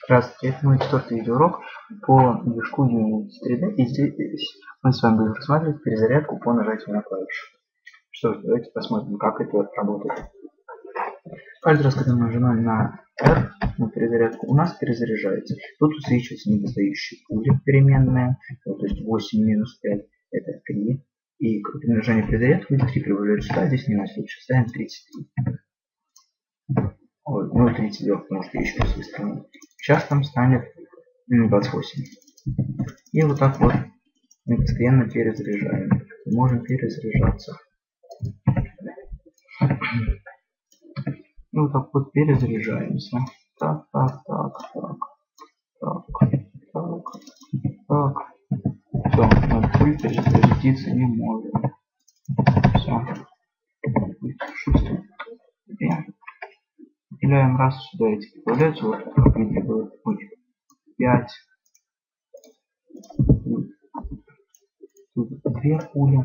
Здравствуйте, это мой 4-й видеоурок по движку Unity 3D, и здесь мы с вами будем рассматривать перезарядку по нажатию на клавишу. Что ж, давайте посмотрим, как это работает. Каждый раз, когда мы нажимаем на R, на перезарядку, у нас перезаряжается. Тут усвечиваются недостающие пули переменные, то есть 8 минус 5, это 3. И при нажатии перезарядки 3 прибавляют сюда, здесь не усвечивается, ставим 33. Ой, ну 32, потому что еще раз выставим. Сейчас там станет 28. И вот так вот мы постоянно перезаряжаем. Можем перезаряжаться. И вот так вот перезаряжаемся. Так. Все, на пуль перезарядиться не можем. Все. Выделяем раз, сюда эти добавляются, вот как видите, было 5. Тут 2 пули.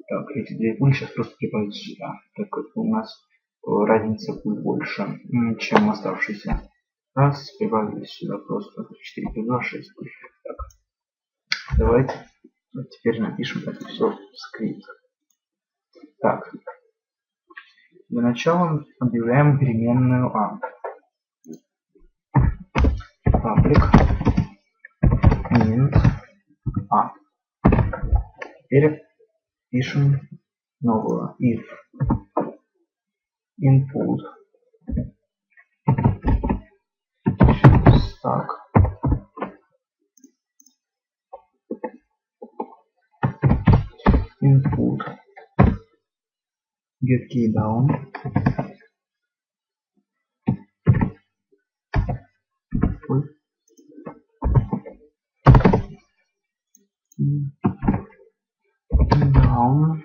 Так, эти 2 пули сейчас просто прибавятся сюда, так как у нас разница пуль больше, чем оставшиеся. Раз, прибавились сюда просто 4 плюс 2, 6. Так, давайте вот теперь напишем это все в скрипт. Так, для начала объявляем переменную А. Public int A. Теперь пишем новую if input stack input get key down down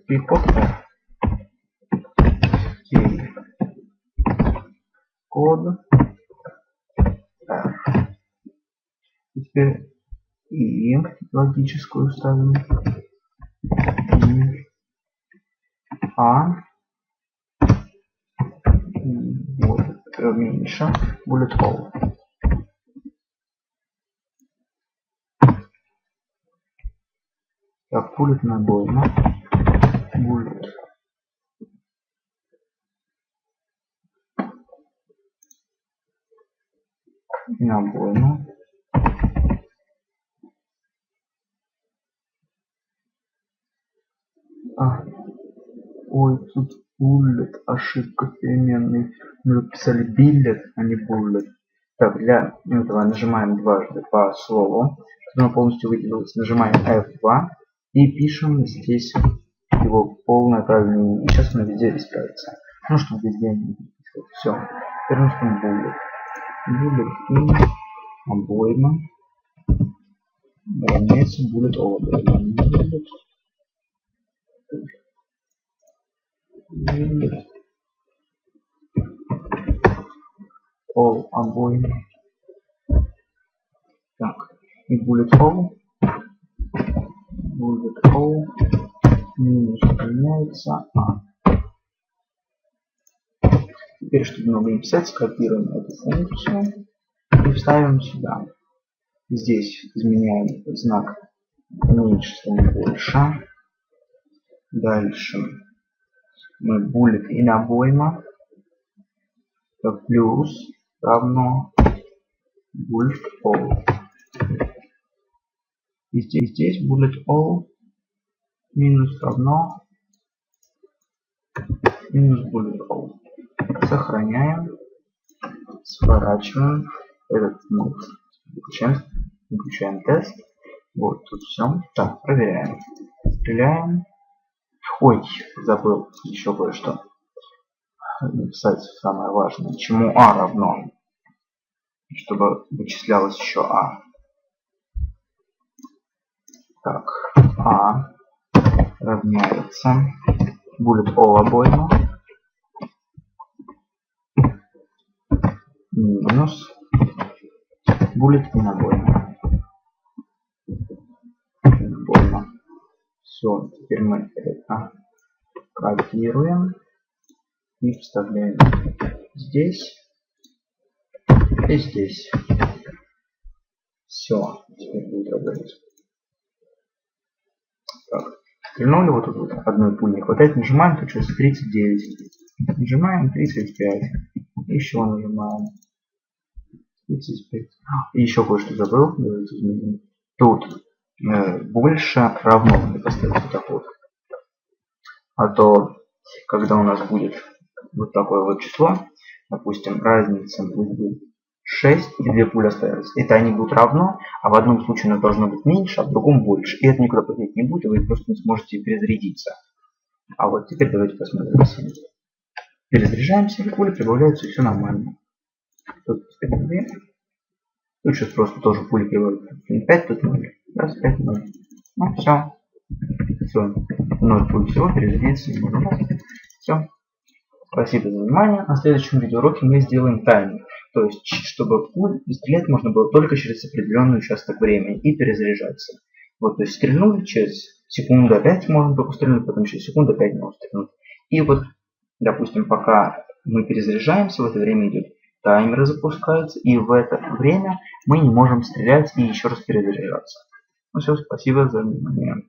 report F key код F. И теперь и логическую ставим А будет меньше bullet hole. Так, bullet набойма. Bullet. Набойма. Ой, тут bullet, ошибка переменной. Мы написали billet, а не bullet. Так, для этого нажимаем дважды по слову, чтобы оно полностью выделилось. Нажимаем F2 и пишем здесь его полное правильное имя. И сейчас оно везде исправится. Ну, чтобы везде не написать. Все. Теперь нужно bullet. Bullet in обойма. Равняется bullet over. All обойма. Так, и bullet hole минус равняется А. Теперь, чтобы много не писать, скопируем эту функцию и вставим сюда. Здесь изменяем знак меньше, становится больше. Дальше мы bullet in обойма плюс равно bullet all. И здесь bullet all минус равно минус bullet all. Сохраняем, сворачиваем этот, выключаем тест. Вот тут все. Так, проверяем. Стреляем. Ой, забыл еще кое-что написать, самое важное. Чему А равно, чтобы вычислялось еще А. Так, А равняется bullet all обойма минус bullet in обойма. Все, теперь мы это копируем и вставляем здесь. И здесь. Все, теперь будет работать. Так, стрельнули вот тут вот одной пули не хватает, нажимаем, тут сейчас 39. Нажимаем 35. Еще нажимаем 35. И еще кое-что забыл. Тут больше равно не поставить вот так вот. А то, когда у нас будет вот такое вот число, допустим, разница будет 6 и 2 пули остаются. Это они будут равно, а в одном случае оно должно быть меньше, а в другом больше. И это никуда поднять не будет, вы просто не сможете перезарядиться. А вот теперь давайте посмотрим. Перезаряжаемся, и пули прибавляются, и все нормально. Тут 2. Тут сейчас просто тоже пули прибавляются. 5, тут 0. Раз, 5, 0. Ну, все. Все. 0 пуль всего, перезарядиться не можем. Все. Спасибо за внимание. На следующем видеоуроке мы сделаем таймер. То есть, чтобы пуль стрелять можно было только через определенный участок времени и перезаряжаться. Вот, то есть стрельнули, через секунду опять можно только стрельнуть, потом через секунду опять можно стрельнуть. И вот, допустим, пока мы перезаряжаемся, в это время идет таймер запускается, и в это время мы не можем стрелять и еще раз перезаряжаться. Ну все, спасибо за внимание.